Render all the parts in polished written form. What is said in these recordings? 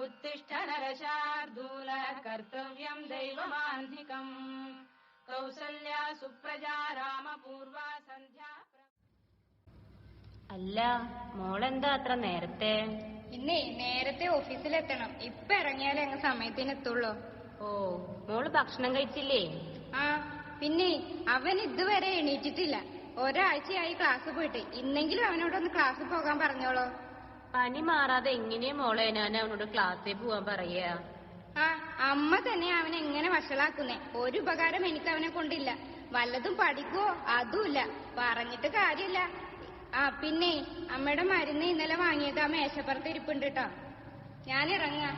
उत्तिष्ठ नरशार्दूल कर्तव्यम् दैवमान्धिकम् कौसल्या सुप्रजा रामपूर्वा सन्ध्या. അല്ല, മോളെന്താ അത്ര നേരത്തെ? ഇന്നേ നേരത്തെ ഓഫീസിലെത്തണം. ഇപ്പൊ ഇറങ്ങിയാലേ അങ്ങ് സമയത്തിനെത്തുള്ളൂ. ഓ, മോള് ഭക്ഷണം കഴിച്ചില്ലേ? ആ, പിന്നെ അവൻ ഇതുവരെ എണീറ്റിട്ടില്ല. ഒരാഴ്ചയായി ക്ലാസ് പോയിട്ട്. ഇന്നെങ്കിലും അവനോടൊന്ന് ക്ലാസ്സിൽ പോകാൻ പറഞ്ഞോളൂ. പനി മാറാതെ എങ്ങനെയാ മോളെ ഞാൻ അവനോട് ക്ലാസ്സിൽ പോവാൻ പറയാ? ആ, അമ്മ തന്നെ അവനെ എങ്ങനെ വഷളാക്കുന്നേ. ഒരു ഉപകാരം എനിക്ക് അവനെ കൊണ്ടില്ല. വല്ലതും പഠിക്കുവോ അതുമില്ല. പറഞ്ഞിട്ട് കാര്യമില്ല. ആ, പിന്നെ അമ്മയുടെ മരുന്ന് ഇന്നലെ വാങ്ങിയത് ആ മേശപ്പുറത്ത് ഇരിപ്പുണ്ട് കേട്ടോ. ഞാൻ ഇറങ്ങാം.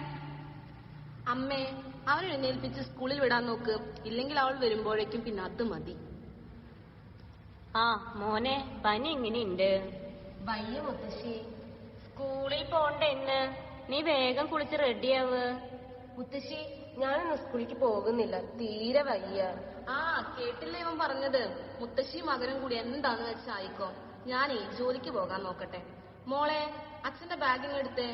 അമ്മേ, അവനെ എഴുന്നേൽപ്പിച്ച് സ്കൂളിൽ വിടാൻ നോക്ക്. ഇല്ലെങ്കിൽ അവൾ വരുമ്പോഴേക്കും പിന്നെ അത് മതി. ആ മോനെ, പനി എങ്ങനെയുണ്ട്? വയ്യ മുത്തശ്ശി. സ്കൂളിൽ പോണ്ടേ ഇന്ന്? നീ വേഗം കുളിച്ച് റെഡിയാവ്. മുത്തശ്ശി, ഞാനിന്ന് സ്കൂളിലേക്ക് പോകുന്നില്ല. തീരെ വയ്യ. ആ, കേട്ടില്ലേ ഇവൻ പറഞ്ഞത്? മുത്തശ്ശി മകനും കൂടി എന്താന്ന് വെച്ചാ ആയിക്കോ. ഞാനേ ജോലിക്ക് പോകാൻ നോക്കട്ടെ. മോളെ, അച്ഛന്റെ ബാഗിങ് എടുത്തേ.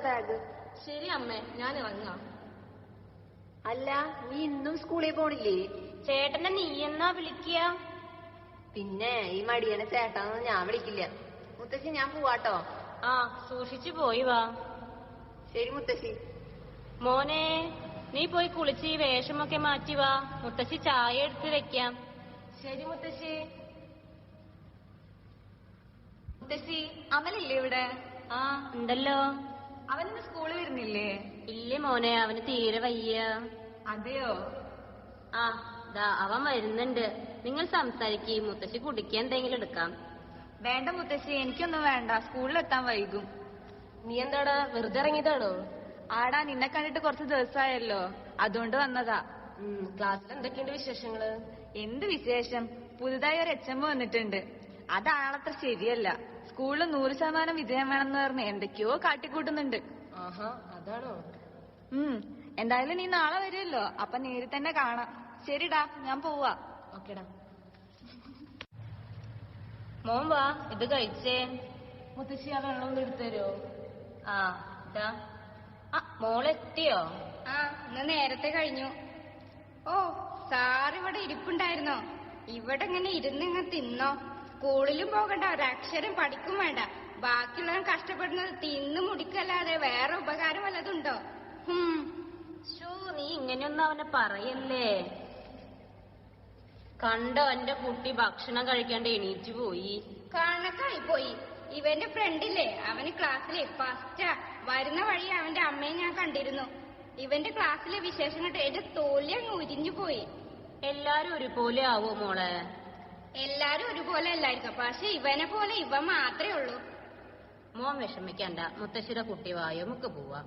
ബാഗ്. ശരി അമ്മേ, ഞാൻ ഇറങ്ങാം. അല്ല, നീ ഇന്നും സ്കൂളിൽ പോണില്ലേ? ചേട്ടനെ നീ എന്നാ വിളിക്കുക? പിന്നെ ഈ മടിയനെ ചേട്ടാന്ന് ഞാൻ വിളിക്കില്ല. മുത്തശ്ശി, ഞാൻ പോവാട്ടോ. ആ, സൂക്ഷിച്ചു പോയി വാ. ശരി മുത്തശ്ശി. മോനെ, നീ പോയി കുളിച്ച് ഈ വേഷമൊക്കെ മാറ്റി വാ. മുത്തശ്ശി ചായ എടുത്ത് വെക്കാം. ശരി മുത്തശ്ശി. മുത്തശ്ശി, അമലില്ലേ ഇവിടെ? ആ, ഉണ്ടല്ലോ. അവനിന്ന് സ്കൂളിൽ വരുന്നില്ലേ? ഇല്ല മോനെ, അവന് തീരെ വയ്യ. അതെയോ? ആ, ദാ അവൻ വരുന്നുണ്ട്. നിങ്ങൾ സംസാരിക്ക്. മുത്തശ്ശി കുടിക്കാൻ എന്തെങ്കിലും എടുക്കാം. വേണ്ട മുത്തശ്ശി, എനിക്കൊന്നും വേണ്ട. സ്കൂളിലെത്താൻ വൈകും. നീ എന്താടാ വെറുതെ ഇറങ്ങിയതാണോ? ആടാ, നിന്നെ കണ്ടിട്ട് കുറച്ച് ദിവസമായല്ലോ, അതുകൊണ്ട് വന്നതാ. ക്ലാസ്സിൽ എന്തൊക്കെയുണ്ട് വിശേഷങ്ങള്? എന്ത് വിശേഷം? പുതുതായി ഒരു HM വന്നിട്ടുണ്ട്. അതാളത്ര ശരിയല്ല. സ്കൂളിൽ 100% വിജയം വേണമെന്ന് പറഞ്ഞ് എന്തൊക്കെയോ കാട്ടിക്കൂട്ടുന്നുണ്ട്. ആഹാ, അതാണോ? എന്തായാലും നീ നാളെ വരുമല്ലോ, അപ്പൊ നേരിൽ തന്നെ കാണാം. ശരിടാ, ഞാൻ പോവാ. ഓക്കേടാ. മോൻ വാ, ഇത് കഴിച്ചേ. മുത്തശ്ശി, ആ വെള്ളം ഒന്ന് എടുത്തരോ? ആ, ഇതാ. ആ, മോളെത്തിയോ? ആ, ഇന്ന് നേരത്തെ കഴിഞ്ഞു. ഓ, സാറിവിടെ ഇരിപ്പുണ്ടായിരുന്നോ? ഇവിടെ ഇങ്ങനെ ഇരുന്നിങ്ങ് തിന്നോ. സ്കൂളിലും പോകണ്ട, ഒരക്ഷരം പഠിക്കും വേണ്ട. ബാക്കിയുള്ളവൻ കഷ്ടപ്പെടുന്നത് തിന്നു മുടിക്കല്ലാതെ വേറെ ഉപകാരം വല്ലതുണ്ടോ? നീ ഇങ്ങനെയൊന്നും അവനെ പറയല്ലേ. കണ്ടോ, എന്റെ കുട്ടി ഭക്ഷണം കഴിക്കാണ്ട് എണീറ്റ് പോയി. കണക്കായി പോയി. ഇവന്റെ ഫ്രണ്ടില്ലേ, അവന് ക്ലാസ്സിലെ ഫസ്റ്റാ. വരുന്ന വഴി അവന്റെ അമ്മയെ ഞാൻ കണ്ടിരുന്നു. ഇവന്റെ ക്ലാസ്സിലെ വിശേഷം കണ്ട് എന്റെ തോലി അങ്ങ് ഉരിഞ്ഞു പോയി. എല്ലാരും ഒരുപോലെ ആവോ മോളെ? എല്ലാരും ഒരുപോലെ അല്ലായിരിക്കും, പക്ഷെ ഇവനെ പോലെ ഇവൻ മാത്രമേ ഉള്ളൂ. മോൻ വിഷമിക്കണ്ട, മുത്തശ്ശിയുടെ കുട്ടി വായോ, നമുക്ക് പോവാ.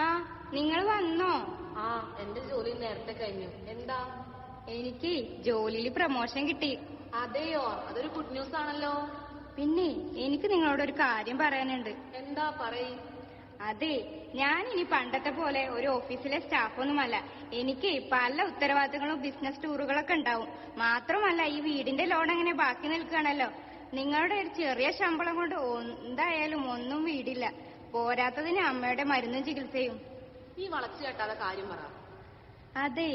ആ, നിങ്ങൾ വന്നോ? ആ, എന്റെ ജോലി നേരത്തെ കഴിഞ്ഞു. എന്താ? എനിക്ക് ജോലിയിൽ പ്രമോഷൻ കിട്ടി. അതെയോ? അതൊരു ഗുഡ് ന്യൂസ് ആണല്ലോ. പിന്നെ എനിക്ക് നിങ്ങളോടൊരു കാര്യം പറയാനുണ്ട്. എന്താ? പറയ്. അതെ, ഞാൻ ഇനി പണ്ടത്തെ പോലെ ഒരു ഓഫീസിലെ സ്റ്റാഫൊന്നുമല്ല. എനിക്ക് പല ഉത്തരവാദിത്തങ്ങളും ബിസിനസ് ടൂറുകളൊക്കെ ഉണ്ടാവും. മാത്രമല്ല, ഈ വീടിന്റെ ലോൺ അങ്ങനെ ബാക്കി നിൽക്കുകയാണല്ലോ. നിങ്ങളുടെ ഒരു ചെറിയ ശമ്പളം കൊണ്ട് എന്തായാലും ഒന്നും വീടില്ല. പോരാത്തതിന് അമ്മയുടെ മരുന്നും ചികിത്സയും. നീ വളച്ചു കേട്ടാതെ കാര്യം പറ. അതെ,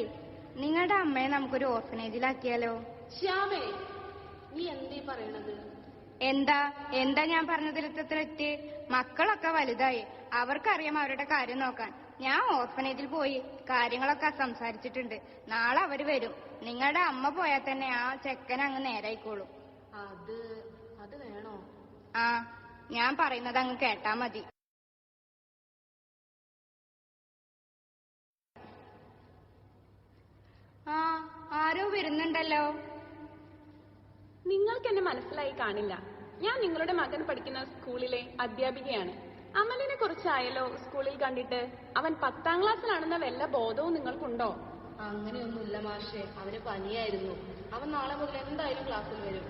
നിങ്ങളുടെ അമ്മയെ നമുക്കൊരു ഓർഫനേജിലാക്കിയാലോ? ശ്യാമേ, നീ എന്തീ പറയണത്? എന്താ ഞാൻ പറഞ്ഞതിൽ തെറ്റ്? മക്കളൊക്കെ വലുതായി, അവർക്കറിയാം അവരുടെ കാര്യം നോക്കാൻ. ഞാൻ ഓർഫനേജിൽ പോയി കാര്യങ്ങളൊക്കെ സംസാരിച്ചിട്ടുണ്ട്. നാളെ അവര് വരും. നിങ്ങളുടെ അമ്മ പോയാൽ തന്നെ ആ ചെക്കൻ അങ്ങ് നേരായിക്കോളും. അത് വേണോ? ആ, ഞാൻ പറയുന്നത് അങ്ങ് കേട്ടാ മതി. ആ, ആരോ വരുന്നുണ്ടല്ലോ. നിങ്ങൾക്ക് എന്നെ മനസ്സിലായി കാണില്ല. ഞാൻ നിങ്ങളുടെ മകൻ പഠിക്കുന്ന സ്കൂളിലെ അധ്യാപികയാണ്. അമലിനെ കുറിച്ചായല്ലോ സ്കൂളിൽ കണ്ടിട്ട്. അവൻ 10ാം ക്ലാസ്സിലാണെന്ന വല്ല ബോധവും നിങ്ങൾക്കുണ്ടോ? അങ്ങനെയൊന്നുമില്ല മാഷെ, അവന് പനിയായിരുന്നു. അവൻ നാളെ മുതൽ എന്തായാലും ക്ലാസ്സിൽ വരും.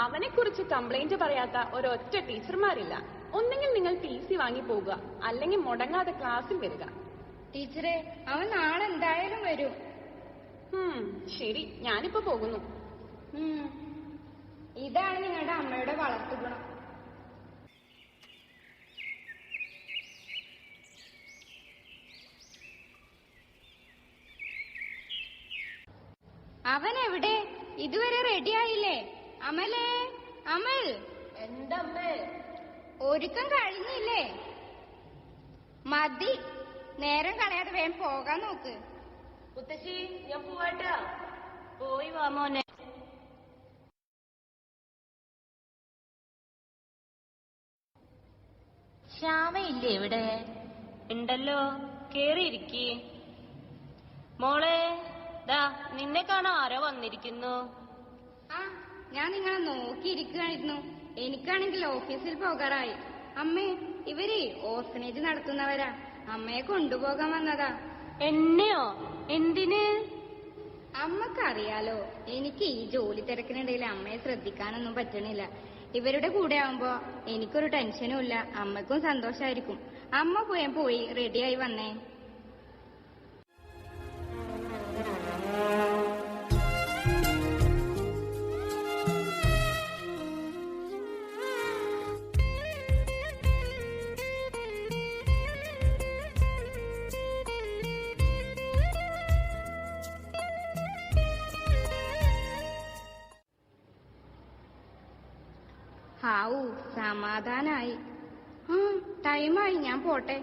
അവനെ കുറിച്ച് കംപ്ലൈന്റ് പറയാത്ത ഒരൊറ്റ ടീച്ചർമാരില്ല. ഒന്നെങ്കിൽ നിങ്ങൾ TC വാങ്ങി പോകുക, അല്ലെങ്കിൽ മുടങ്ങാതെ ക്ലാസ്സിൽ വരിക. ടീച്ചറെ, അവൻ നാളെ എന്തായാലും വരും. ശരി, ഞാനിപ്പോ പോകുന്നു. ഇതാണ് നിങ്ങളുടെ അമ്മയുടെ വളർത്തുഗുണം. അവൻ എവിടെ? ഇതുവരെ റെഡിയായില്ലേ? അമലേ, അമൽ. എന്തമ്മേ? ഒരുക്കം കഴിഞ്ഞില്ലേ? മതി, നേരം കളയാതെ വേഗം പോകാൻ നോക്ക്. മുത്തശ്ശി, ഞാൻ പോവാട്ടാ. പോയി വാ മോനെ. ശ്യാമയില്ലേ ഇവിടെ? ഉണ്ടല്ലോ, കേറിയിരിക്കേ. മോളെ, ദാ നിന്നെ കാണാൻ ആരോ വന്നിരിക്കുന്നു. ആ, ഞാൻ നിങ്ങളെ നോക്കിയിരിക്കുകയായിരുന്നു. എനിക്കാണെങ്കിൽ ഓഫീസിൽ പോകാറായി. അമ്മേ, ഇവര് ഓർഫനേജ് നടത്തുന്നവരാ. അമ്മയെ കൊണ്ടുപോകാൻ വന്നതാ. എന്നെയോ? എന്തിന്? അമ്മക്കറിയാലോ, എനിക്ക് ഈ ജോലി തിരക്കിനിടയിൽ അമ്മയെ ശ്രദ്ധിക്കാനൊന്നും പറ്റണില്ല. ഇവരുടെ കൂടെ ആവുമ്പോ എനിക്കൊരു ടെൻഷനും ഇല്ല, അമ്മക്കും സന്തോഷായിരിക്കും. അമ്മ പോയി റെഡിയായി വന്നേ. ഹാവൂ, സമാധാനായി. ടൈമായി, ഞാൻ പോട്ടെ.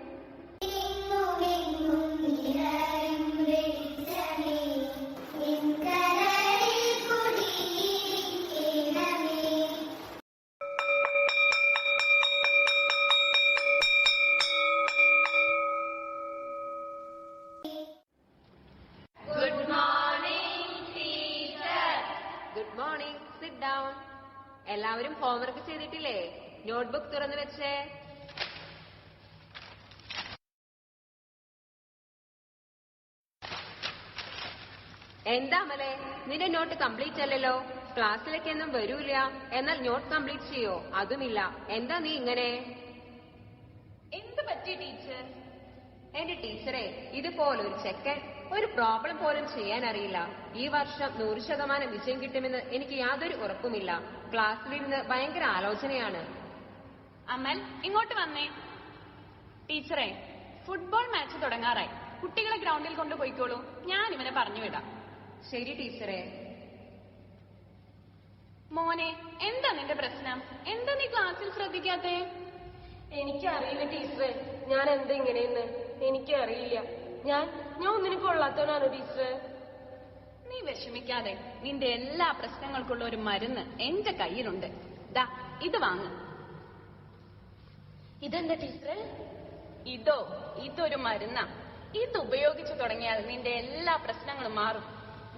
Good morning teacher. Good morning. Sit down. എല്ലാവരും ഹോംവർക്ക് ചെയ്തിട്ടില്ലേ? നോട്ട്ബുക്ക് തുറന്നു വെച്ചേ. എന്താ അമലേ, നിന്റെ നോട്ട് കംപ്ലീറ്റ് അല്ലല്ലോ. ക്ലാസ്സിലേക്കൊന്നും വരൂല, എന്നാൽ നോട്ട് കംപ്ലീറ്റ് ചെയ്യോ? അതുമില്ല. എന്താ നീ ഇങ്ങനെ? എന്ത് പറ്റി ടീച്ചർ? എന്റെ ടീച്ചറെ, ഇതുപോലൊരു ചെക്കൻ ഒരു പ്രോബ്ലം പോലും ചെയ്യാൻ അറിയില്ല. ഈ വർഷം 100% വിജയം കിട്ടുമെന്ന് എനിക്ക് യാതൊരു ഉറപ്പുമില്ല. ക്ലാസ്സിലിരുന്ന് ഭയങ്കര ആലോചനയാണ്. അമൽ, ഇങ്ങോട്ട് വന്നേ. ടീച്ചറെ, ഫുട്ബോൾ മാച്ച് തുടങ്ങാറായി. കുട്ടികളെ ഗ്രൗണ്ടിൽ കൊണ്ടുപോയിക്കോളൂ, ഞാൻ ഇവനെ പറഞ്ഞു വിടാം. ശരി ടീച്ചറെ. മോനെ, എന്താ നിന്റെ പ്രശ്നം? എന്താ നീ ക്ലാസ്സിൽ ശ്രദ്ധിക്കാത്തെ? എനിക്കറിയില്ല ടീച്ചറെ, ഞാൻ എന്താ ഇങ്ങനെയെന്ന് എനിക്കറിയില്ല. ഞാൻ ഒന്നിനും കൊള്ളാത്തവനാണ് ടീച്ചറെ. നീ വിഷമിക്കാതെ, നിന്റെ എല്ലാ പ്രശ്നങ്ങൾക്കുള്ള ഒരു മരുന്ന് എന്റെ കയ്യിലുണ്ട്. ദാ, ഇത് വാങ്ങ്. ഇതെന്താ ടീച്ചറെ? ഇതൊരു മരുന്നാ. ഇത് ഉപയോഗിച്ചു തുടങ്ങിയാൽ നിന്റെ എല്ലാ പ്രശ്നങ്ങളും മാറും.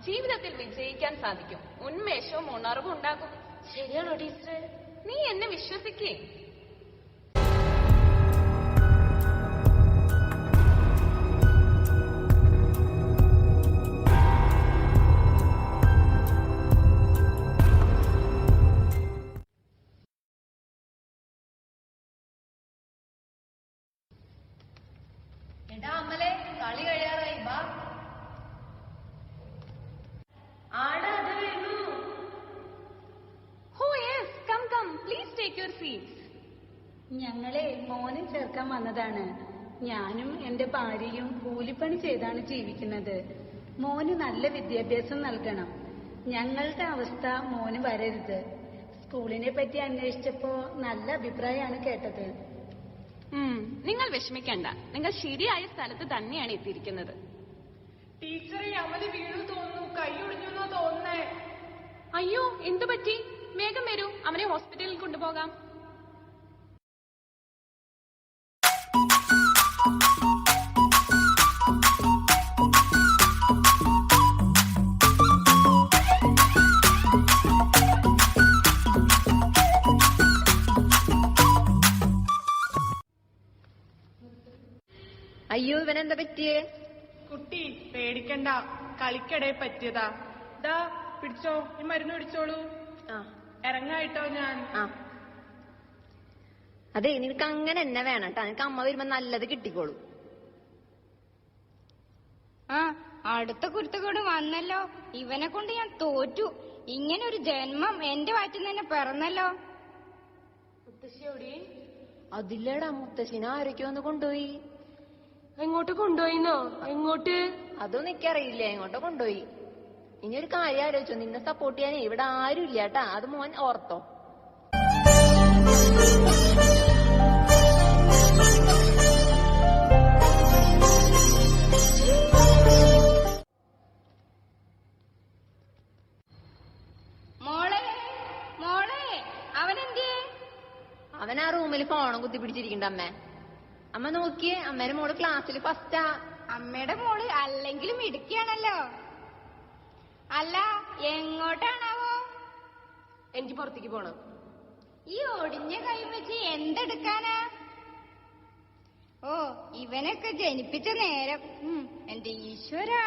ജീവിതത്തിൽ വിജയിക്കാൻ സാധിക്കും. ഉന്മേഷവും ഉണർവും ഉണ്ടാകും. ശരിയാണോ ടീച്ചറെ? നീ എന്നെ വിശ്വസിക്കേ. എടാ അമലേ, കളി കഴിയാറായി. ബാ. ആടാ, അത് വരുന്നു. Who is? Come, please take your seats. ഞങ്ങളെ മോനെ ചേർക്കാൻ വന്നതാണ്. ഞാനും എന്റെ ഭാര്യയും കൂലിപ്പണി ചെയ്താണ് ജീവിക്കുന്നത്. മോന് നല്ല വിദ്യാഭ്യാസം നൽകണം. ഞങ്ങളുടെ അവസ്ഥ മോന് വരരുത്. സ്കൂളിനെ പറ്റി അന്വേഷിച്ചപ്പോ നല്ല അഭിപ്രായമാണ് കേട്ടത്. നിങ്ങൾ വിഷമിക്കണ്ട, നിങ്ങൾ ശരിയായ സ്ഥലത്ത് തന്നെയാണ് എത്തിയിരിക്കുന്നത്. ടീച്ചറെ, അമല് വീണു തോന്നുന്നു. കൈ ഒടിഞ്ഞു തോന്നുന്നേ. അയ്യോ, എന്തു പറ്റി? വേഗം വരൂ, അവനെ ഹോസ്പിറ്റലിൽ കൊണ്ടുപോകാം. അയ്യോ, ഇവനെന്താ പറ്റിയേ? കുട്ടി പേടിക്കണ്ട, കളിക്കടേ പറ്റിയതാ. ദാ പിടിച്ചോ, ഈ മരുന്ന് പിടിച്ചോളൂ. ഇറങ്ങായിട്ടോ ഞാൻ. അതെ, നിനക്ക് അങ്ങനെ എന്നെ വേണം കേട്ടാ. നിനക്ക് അമ്മ വരുമ്പോ നല്ലത് കിട്ടിക്കോളൂ. അടുത്ത കുരുത്തക്കേട് വന്നല്ലോ. ഇവനെ കൊണ്ട് ഞാൻ തോറ്റു. ഇങ്ങനെ ഒരു ജന്മം എന്റെ വയറ്റിൽ തന്നെ പിറന്നല്ലോ. മുത്തശ്ശിയോടി അതില്ലടാ, മുത്തശ്ശിനെ ആരൊക്കെ ഒന്ന് കൊണ്ടുപോയി. എങ്ങോട്ട് കൊണ്ടുപോയിന്നോ? എങ്ങോട്ട്? അതൊന്നും എനിക്കറിയില്ല, എങ്ങോട്ടോ കൊണ്ടുപോയി. ഇനി ഒരു കാര്യം ആലോചിച്ചോ, നിന്നെ സപ്പോർട്ട് ചെയ്യാനേ ഇവിടെ ആരും ഇല്ല കേട്ടാ, അത് മോൻ ഓർത്തോ. അവൻ ആ റൂമിൽ ഫോണും കുത്തി പിടിച്ചിരിക്കണ്ട. അമ്മ നോക്കിയേ, അമ്മേടെ മോള് ക്ലാസ്സിൽ ഫസ്റ്റാ. അമ്മയുടെ മോള് അല്ലെങ്കിലും ഇടുക്കിയാണല്ലോ. അല്ല, എങ്ങോട്ടാണാവോ? എനിക്ക് പുറത്തേക്ക് പോണം. ഈ ഒടിഞ്ഞ കൈ വെച്ച് എന്തെടുക്കാനാ? ഓ, ഇവനൊക്കെ ജനിപ്പിച്ച നേരം. എന്റെ ഈശ്വരാ.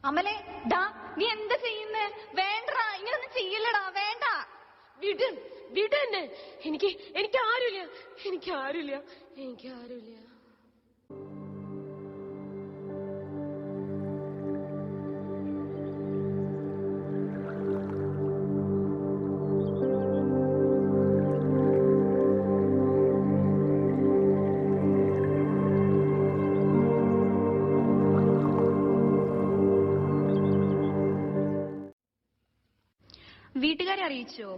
അമലേ, ഡാ, നീ എന്താ ചെയ്യുന്നേ? വേണ്ട, ഇങ്ങനൊന്നും ചെയ്യല്ലടാ, വേണ്ട. വിട്, വിട് എന്നെ. എനിക്ക് ആരുമില്ല, എനിക്ക് ആരുമില്ല, എനിക്ക് ആരുമില്ല. വീട്ടുകാരെ അറിയിച്ചോ?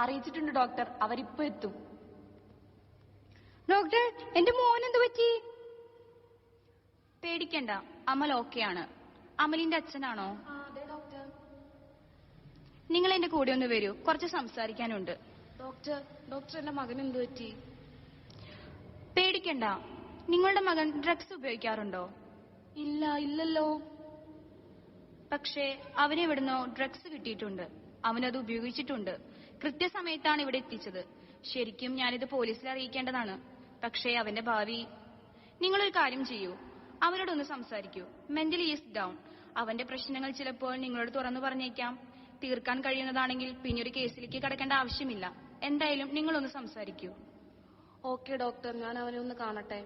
അറിയിച്ചിട്ടുണ്ട് ഡോക്ടർ, അവരിപ്പോ എത്തും. ഡോക്ടർ, എന്റെ മോനെന്ത് പറ്റി? പേടിക്കണ്ട, അമൽ ഓക്കെയാണ്. അമലിന്റെ അച്ഛനാണോ? അതെ ഡോക്ടർ. നിങ്ങൾ എന്റെ കൂടെ ഒന്ന് വരൂ, കുറച്ച് സംസാരിക്കാനുണ്ട്. ഡോക്ടർ എന്റെ മകൻ എന്ത് പറ്റി? പേടിക്കണ്ട. നിങ്ങളുടെ മകൻ ഡ്രഗ്സ് ഉപയോഗിക്കാറുണ്ടോ? ഇല്ലല്ലോ. പക്ഷേ അവനെ ഇവിടുന്ന് ഡ്രഗ്സ് കിട്ടിയിട്ടുണ്ട്. അവനത് ഉപയോഗിച്ചിട്ടുണ്ട്. കൃത്യസമയത്താണ് ഇവിടെ എത്തിച്ചത്. ശരിക്കും ഞാനിത് പോലീസിൽ അറിയിക്കേണ്ടതാണ്. പക്ഷേ അവന്റെ ഭാവി. നിങ്ങളൊരു കാര്യം ചെയ്യൂ, അവനോടൊന്ന് സംസാരിക്കൂ. Mentally is down. അവന്റെ പ്രശ്നങ്ങൾ ചിലപ്പോൾ നിങ്ങളോട് തുറന്നു പറഞ്ഞേക്കാം. തീർക്കാൻ കഴിയുന്നതാണെങ്കിൽ പിന്നെ ഒരു കേസിലേക്ക് കടക്കേണ്ട ആവശ്യമില്ല. എന്തായാലും നിങ്ങളൊന്ന് സംസാരിക്കൂ. ഓക്കെ ഡോക്ടർ, ഞാൻ അവനെ ഒന്ന് കാണട്ടെ.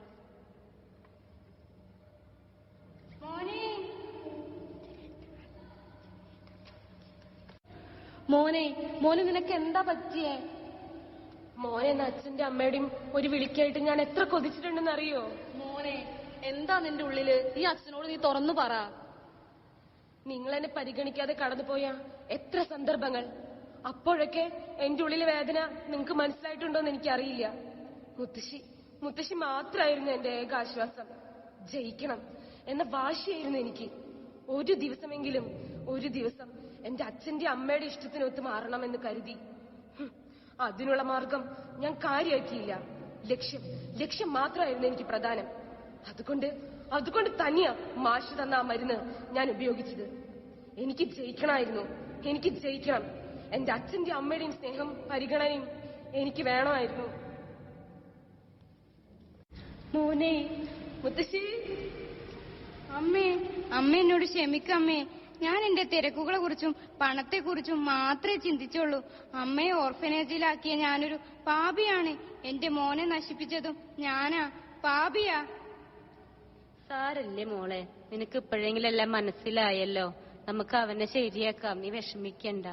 മോനെ നിനക്ക് എന്താ പറ്റിയേ? മോനെ അച്ഛന്റെ അമ്മയുടെയും ഒരു വിളിക്കായിട്ട് ഞാൻ എത്ര കൊതിച്ചിട്ടുണ്ടെന്ന് അറിയോ? മോനെ, എന്താ നിന്റെ ഉള്ളില്? ഈ അച്ഛനോട് നീ തുറന്നു പറ. നിങ്ങൾ എന്നെ പരിഗണിക്കാതെ കടന്നുപോയ എത്ര സന്ദർഭങ്ങൾ. അപ്പോഴൊക്കെ എന്റെ ഉള്ളിലെ വേദന നിങ്ങൾക്ക് മനസ്സിലായിട്ടുണ്ടോന്ന് എനിക്കറിയില്ല. മുത്തശ്ശി മാത്രമായിരുന്നു എന്റെ ഏക ആശ്വാസം. ജയിക്കണം എന്ന വാശിയായിരുന്നു എനിക്ക്. ഒരു ദിവസം എന്റെ അച്ഛന്റെ അമ്മയുടെ ഇഷ്ടത്തിനൊത്ത് മാറണമെന്ന് കരുതി. അതിനുള്ള മാർഗം ഞാൻ കാര്യമാക്കിയില്ല. ലക്ഷ്യം മാത്രമായിരുന്നു എനിക്ക് പ്രധാനം. അതുകൊണ്ട് തന്നെയാ മാഷ് തന്ന ആ മരുന്ന് ഞാൻ ഉപയോഗിച്ചത്. എനിക്ക് ജയിക്കണമായിരുന്നു. എനിക്ക് ജയിക്കണം. എന്റെ അച്ഛന്റെ അമ്മയുടെയും സ്നേഹം പരിഗണനയും എനിക്ക് വേണമായിരുന്നു. മോനെ, മുത്തശ്ശി. അമ്മ എന്നോട് ക്ഷമിക്കമ്മേ. ഞാൻ എന്റെ തിരക്കുകളെ കുറിച്ചും പണത്തെ കുറിച്ചും മാത്രമേ ചിന്തിച്ചുള്ളൂ. അമ്മയെ ഓർഫനേജിലാക്കിയ ഞാനൊരു പാപിയാണ്. എന്റെ മോനെ നശിപ്പിച്ചതും ഞാനാ. പാപിയാ. സാരല്ലേ മോളെ, നിനക്ക് ഇപ്പോഴെങ്കിലും എല്ലാം മനസ്സിലായല്ലോ. നമുക്ക് അവനെ ശരിയാക്കാം, നീ വിഷമിക്കണ്ട.